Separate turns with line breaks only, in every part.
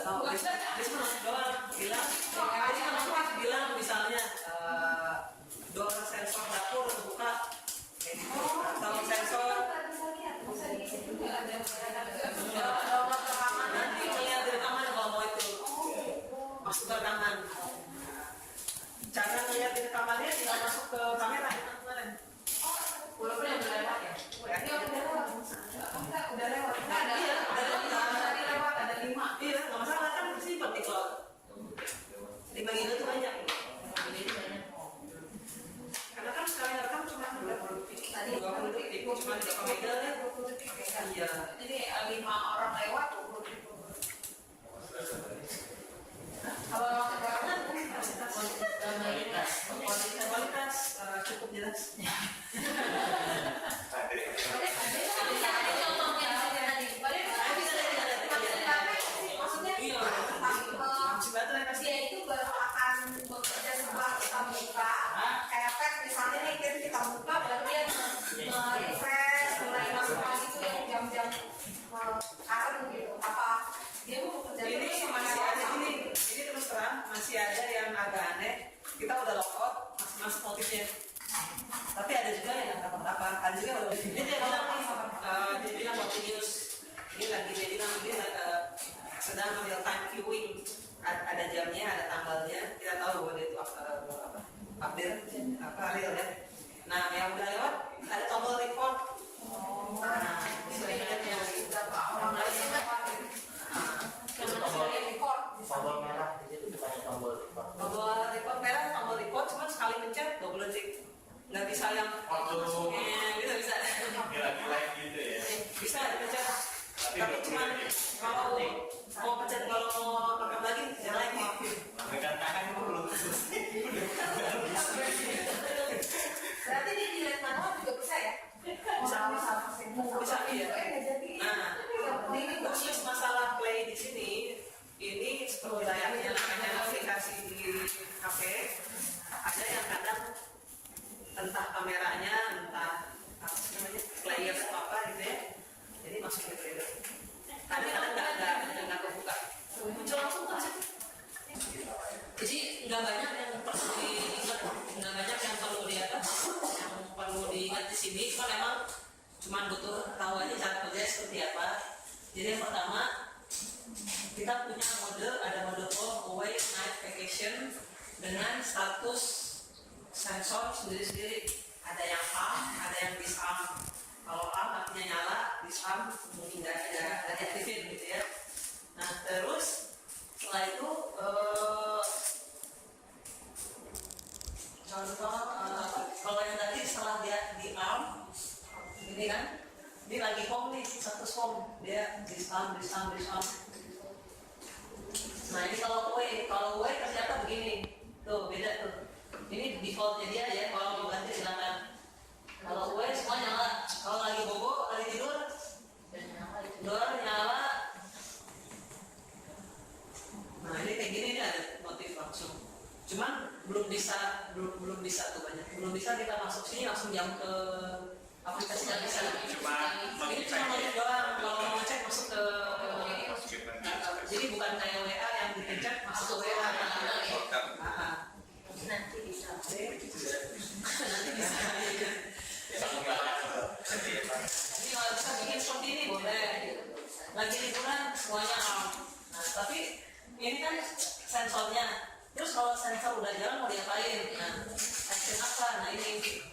tahu. Dia cuma doang bilang misalnya door sensor dapur terbuka kayak gitu. Kalau sensor nanti melihat di rekaman kalau mau itu masuk ke rekaman. Cara melihat di rekamannya tinggal masuk ke kamera kemarin.
Walaupun yang udah lewat ya? Udah lewat. Tadi lewat ada 5.
Iya, nggak masalah kan simpan di cloud. 5 GB itu banyak. Karena kan sekali rekam cuma 20 detik. Tadi 20 detik, cuma 3 mega ya. Iya.
Jadi 5 orang lewat 20 detik. Kalau sekarang
kualitas cukup jelas.
Dia itu baru akan bekerja setelah kita buka. Kayak pet misalnya nih kita buka baru dia refresh mulai masuk lagi itu yang jam-jam karun gitu. Apa dia mau bekerja
Ini masih ada ini terus terang masih ada yang agak aneh. Kita udah logout masih masuk motifnya. Tapi ada juga yang nggak apa-apa. Ada juga yang udah dia bilang continuous. Ini lagi dia bilang dia sedang real time viewing. Ada jamnya, ada tanggalnya. Kita tahu bahwa dia itu update real ya. Nah yang udah lewat ada tombol record. Nah itu yang orang lain
tombol merah di situ bukannya tombol record.
Tombol record cuma sekali pencet 20 detik. Nggak bisa yang gitu bisa.
Gila-gila gitu ya.
Bisa dipencet. Tapi cuma kalau mau pencet kalau mau rekam lagi jangan lagi.
Dengan tangan belum selesai.
berarti dia dilihat manual juga bisa ya?
Bisa iya. Nah ini khusus masalah play di sini. Ini seperti layaknya namanya aplikasi di HP. Ada yang kadang entah kameranya, entah apa namanya player atau apa gitu ya. Jadi masuk ke player. Kadang-kadang nggak kebuka. Muncul langsung kan sih. Jadi nggak banyak yang perlu diingat, nggak banyak yang perlu diingat di sini. Cuma butuh tahu aja cara kerja seperti apa. Jadi yang pertama kita punya ada mode on, awake, night, vacation dengan status sensor sendiri-sendiri. Ada yang arm, ada yang disarm. Kalau arm artinya nyala, disarm mungkin ada diaktifin gitu ya. Nah terus setelah itu kalau yang tadi setelah dia di arm ini kan ini lagi home nih, status home dia disarm. Nah ini kalau awake ternyata begini tuh beda tuh. Ini defaultnya dia ya, kalau mau ganti silakan. Kalau awake semua nyala, kalau lagi bobo lagi tidur nyala. Nah ini kayak gini nih ada motif langsung. Cuman belum bisa tuh banyak. Belum bisa kita masuk sini langsung jam ke aplikasi nggak bisa. Ini cuma motif doang. Kalau mau ngecek masuk ke jadi bukan kayak WA yang dipencet masuk ke WA.
Nanti bisa.
Nanti bisa. Jadi kalau bisa bikin seperti ini boleh. Lagi liburan semuanya on. Nah tapi ini kan sensornya. Terus kalau sensor udah jalan mau diapain? Nah action apa? Nah ini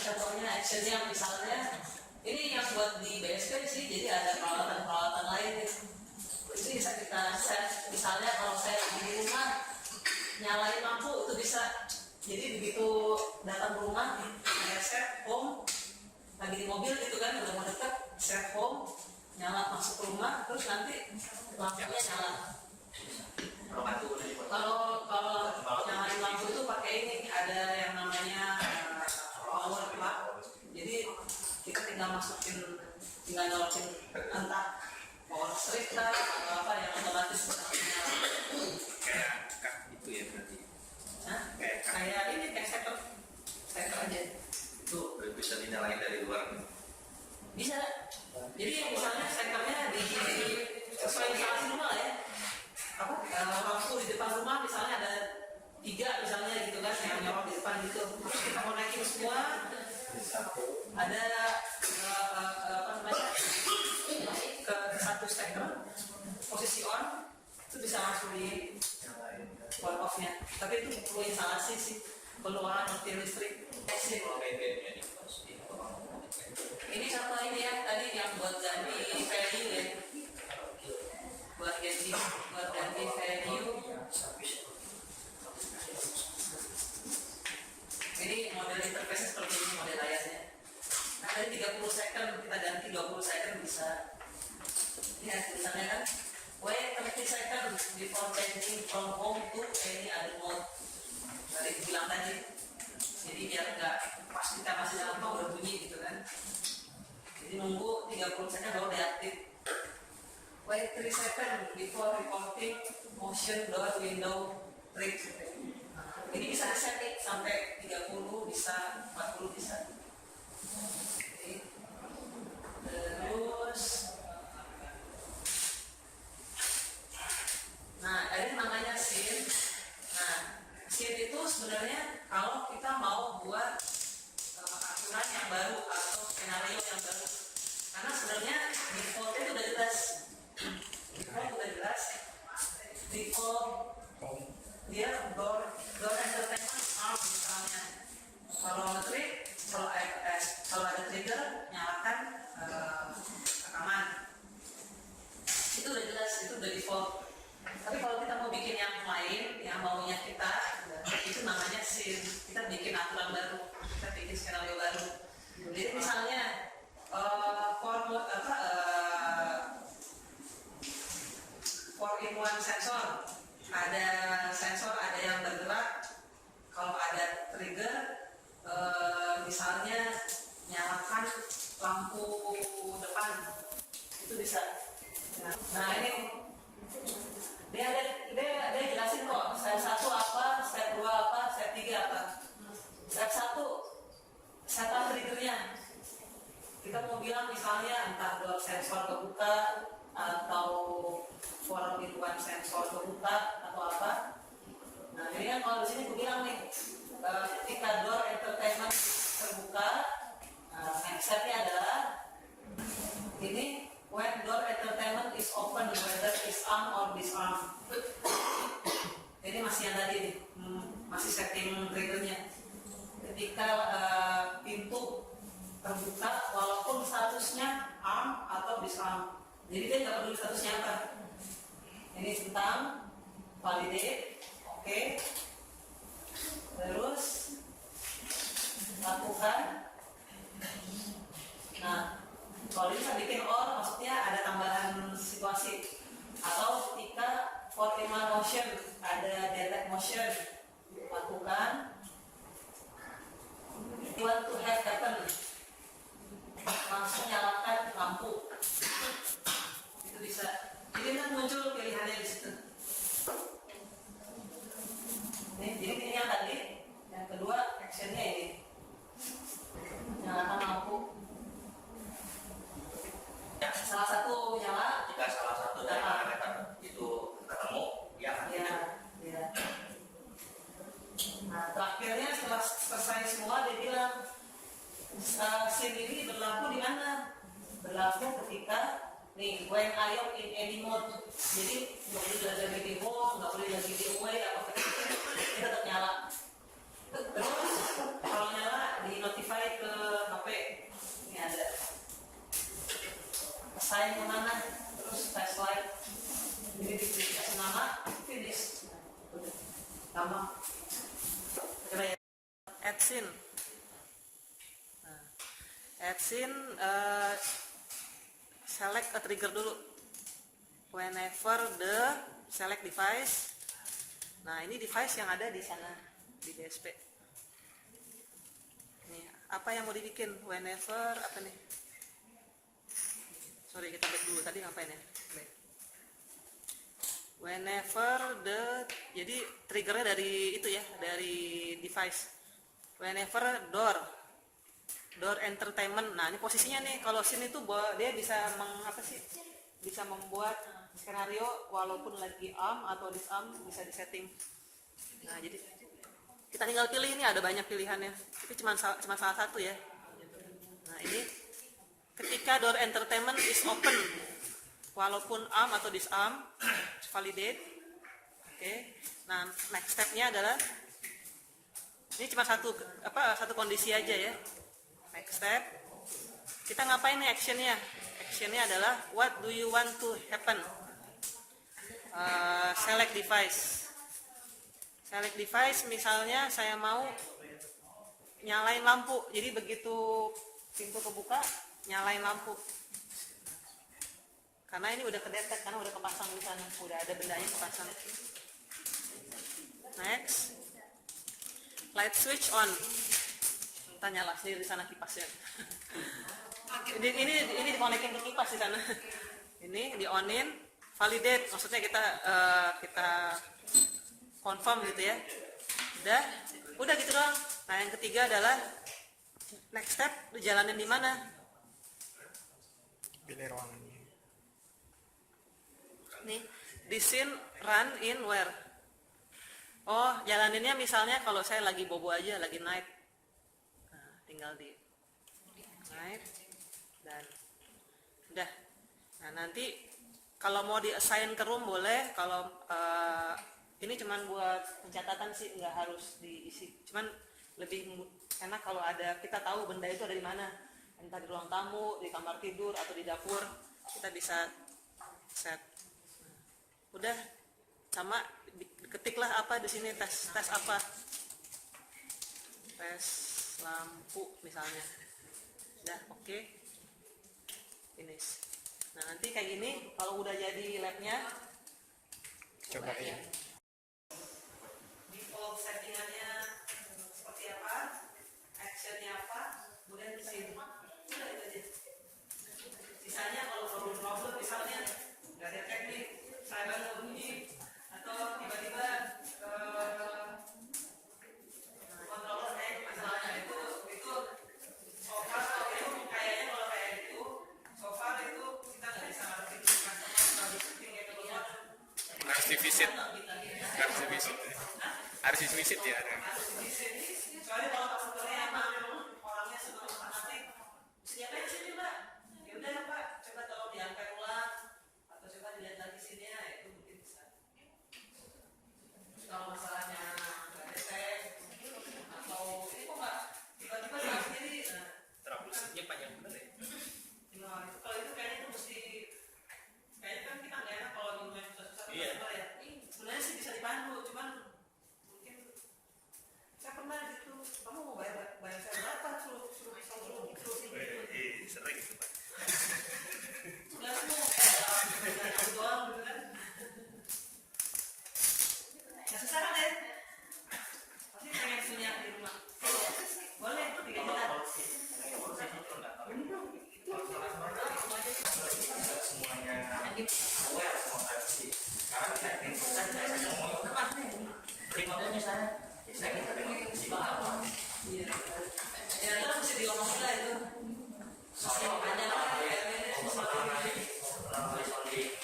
contohnya actionnya misalnya ini yang buat di BSP sih. Jadi ada peralatan lain nih. Itu bisa kita set. Misalnya kalau saya di rumah nyalain lampu itu bisa. Jadi begitu datang ke rumah saya set home, lagi di mobil gitu kan udah mau dekat set home, nyala masuk ke rumah terus nanti lampunya nyala. Kalau nyalain lampu itu pakai ini ada yang namanya power plug. Jadi kita tinggal nyolokin entah power strip lah atau apa yang otomatis nyala.
Kayak kak itu ya berarti.
Kayak ini kayak setter aja. Tuh
Bisa dinyalain dari luar.
bisa. Jadi misalnya setternya di sesuai instalasi rumah ya. kamu naikin semua, ada apa namanya ke satu steker, posisi on itu bisa masuk di on off-nya. Tapi itu perlu instalasi sih, perlu orang ngerti listrik. Ini contoh ini ya tadi yang buat ganti value ya, buat ganti value. Ini model interface seperti ini model layarnya. Nah dari 30 second kita ganti 20 second bisa. Lihat misalnya kan, wait 30 second before changing from home to any other mode. Tadi bilang tadi. Jadi biar nggak pas kita masih dalam home berbunyi gitu kan. Jadi nunggu 30 second baru diaktif. Wait 3 second before reporting motion door window trick. Ini bisa disetting sampai 30 bisa, 40 bisa. Terus nah ada namanya scene. Nah scene itu sebenarnya kalau kita mau buat aturan yang baru atau skenario yang baru, karena sebenarnya defaultnya itu udah jelas. Default dia door entertainment arm misalnya. Kalau nge-trigger, kalau ada trigger nyalakan rekaman, itu udah jelas, itu udah default. Tapi kalau kita mau bikin yang lain, yang maunya kita, itu namanya scene. Kita bikin aturan baru, kita bikin skenario baru. Jadi misalnya forward apa 4-in-1 sensor, ada sensor ada yang bergerak. Kalau ada trigger, misalnya nyalakan lampu depan, itu bisa. Nah ini dia jelasin kok step 1 apa, step 2 apa, step 3 apa. Step 1 setup triggernya. Kita mau bilang misalnya entah door sensor kebuka atau 4-in-1 sensor kebuka atau apa. Nah ini kan kalau di sini aku bilang nih, ketika door entertainment terbuka, next stepnya adalah ini when door entertainment is open whether is arm or disarm. Ini masih yang tadi nih, masih setting triggernya. Ketika pintu terbuka walaupun statusnya arm atau disarm, jadi dia nggak peduli statusnya apa. Ini tentang validate, oke. Terus lakukan. Nah, kalau bisa bikin or, maksudnya ada tambahan situasi. Atau ketika 4-in-1 motion, ada detect motion, lakukan. You want to have happen, langsung nyalakan lampu. Itu bisa. Jadi kan muncul pilihannya di situ. Jadi ini yang tadi, yang kedua actionnya ini nyalakan lampu.
Ya,
Salah satu nyala.
jika salah satu dari parameter itu ketemu, ya
Ya. Nah terakhirnya setelah selesai semua dia bilang scene ini berlaku di mana? Berlaku ketika nih when I am in any mode. Jadi nggak boleh lagi di home, nggak boleh lagi di away apa ini tetap nyala. Terus kalau nyala di notify ke HP. Ini ada assign kemana, terus flashlight. Ini dikasih nama finish. Tambah. Add scene. Nah, add scene. Select a trigger dulu. Whenever the select device. Nah ini device yang ada di sana di DSP. Nih apa yang mau dibikin? Whenever apa nih? Sorry kita back dulu tadi ngapain ya? Back. Whenever the, jadi triggernya dari itu ya, dari device. Whenever door entertainment. Nah ini posisinya nih, kalau scene itu dia bisa bisa membuat skenario walaupun lagi arm atau disarm bisa disetting. Nah jadi Kita tinggal pilih, ini ada banyak pilihannya, tapi cuma salah satu ya. Nah ini ketika door entertainment is open, walaupun arm atau disarm, validate. Oke. Nah next stepnya adalah ini cuma satu kondisi aja ya. Next step, kita ngapain nih actionnya? Actionnya adalah what do you want to happen? Select device. Select device, misalnya saya mau nyalain lampu. Jadi begitu pintu kebuka, nyalain lampu. Karena ini udah kedetek, karena udah kepasang di sana, udah ada bendanya kepasang. Next, light switch on. Kita nyala sendiri di sana kipasnya. ini dikonekin ke kipas di sana. Ini di onin, validate. Maksudnya kita confirm gitu ya. Udah gitu doang. Nah yang ketiga adalah next step, dijalanin di mana?
Pilih ruangannya.
Nih, di scene run in where? Oh, jalaninnya misalnya kalau saya lagi bobo aja, lagi night. Nah, tinggal di night dan udah. Nah, nanti kalau mau di-assign ke room boleh, kalau ini cuman buat pencatatan sih, nggak harus diisi. Cuman lebih enak kalau ada, kita tahu benda itu ada di mana. Entah di ruang tamu, di kamar tidur, atau di dapur, kita bisa set. Udah, sama ketiklah apa di sini, tes apa, tes lampu misalnya. Udah, oke. Finish. Nah nanti kayak gini, kalau udah jadi labnya,
Cobain.
default settingannya seperti apa, actionnya apa, kemudian di sini. Udah itu aja. Sisanya kalau problem misalnya nggak ada teknik, saya bunyi atau tiba-tiba controller masalahnya itu sofa itu kayaknya kalau kayak gitu sofa itu kita nggak bisa ngerti customer setting yang keluar.
Harus divisit. Harus divisit ya.
Soalnya kalau customernya emang orangnya sebelum fanatik, siapa yang sini mbak? Ya udah pak, coba tolong diangkat ulang atau coba dilihat lagi sini ya, itu mungkin bisa. Kalau masalahnya nggak ada tes atau ini kok nggak tiba-tiba nggak sendiri, nah
Troubleshootnya panjang bener ya.
nah, itu kalau itu kayaknya itu mesti, kayaknya kan kita nggak enak kalau di main susah-susah
Iya.
ya. Sebenarnya sih bisa dipandu, cuman mungkin saya pernah gitu, kamu mau bayar saya berapa, suruh
Sering gitu Pak.
nggak semua kayak doang gitu kan. Nggak susah kan ya? Pasti pengen punya di rumah. Boleh, 3 juta.
Semuanya aware sama privacy. Karena kita remote-nya saya kita remote di bawah.
Iya. Ya itu mesti diomongin lah itu.
Soalnya
Banyak lah ya.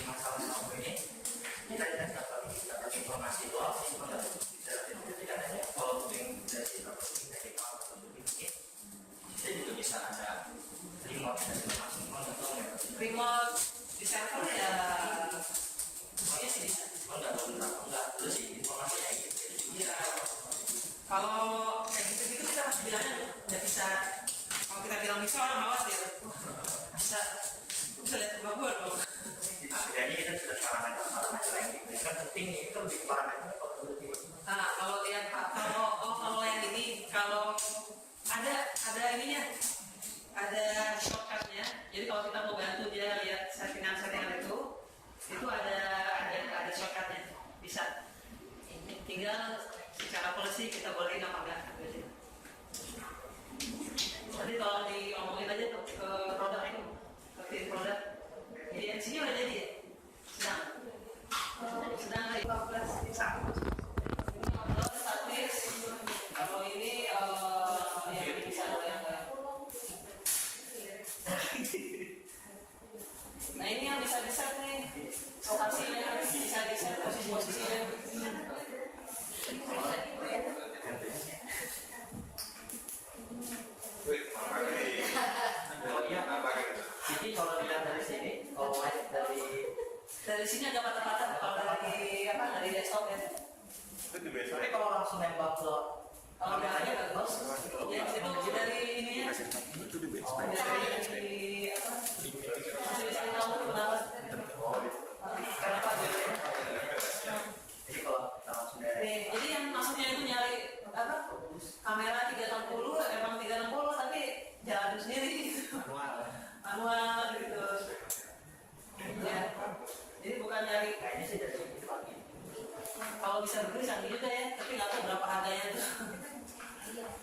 masalah sama ini kita tidak dapat informasi doang sih, cuma nggak bisa. Jadi katanya kalau booking dari kita juga bisa ada remote dari masing-masing atau
Remote di server ya. Semuanya sih bisa.
enggak dulu sih informasinya gitu.
Iya. Kalau kayak gitu-gitu kita harus bilangnya nggak bisa. Kalau kita bilang bisa orang khawatir. Bisa lihat rumah gue dong.
Jadi kita sudah parameter lain gitu. Kan penting itu lebih parameter kalau lebih.
Nah, kalau lihat kalau yang ini, kalau ada ininya, ada shortcutnya. Jadi kalau kita mau bantu dia lihat settingan itu ada shortcutnya, bisa. Tinggal secara policy kita bolehin apa enggak. Jadi kalau diomongin aja tuh ke produk ini, ke tim produk. Jadi MC-nya udah jadi ya? Sedang 15 bisa. Statis Dari apa? Dari kamu kenapa? Kenapa gitu?
Jadi kalau kita langsung dari
Jadi yang maksudnya itu nyari apa? Kamera 360 emang 360 tapi jalan sendiri gitu. Manual gitu. Ya. Jadi bukan nyari
kayaknya sih dari sini pagi.
kalau bisa beli canggih juga ya, tapi nggak tahu berapa harganya tuh.
Iya.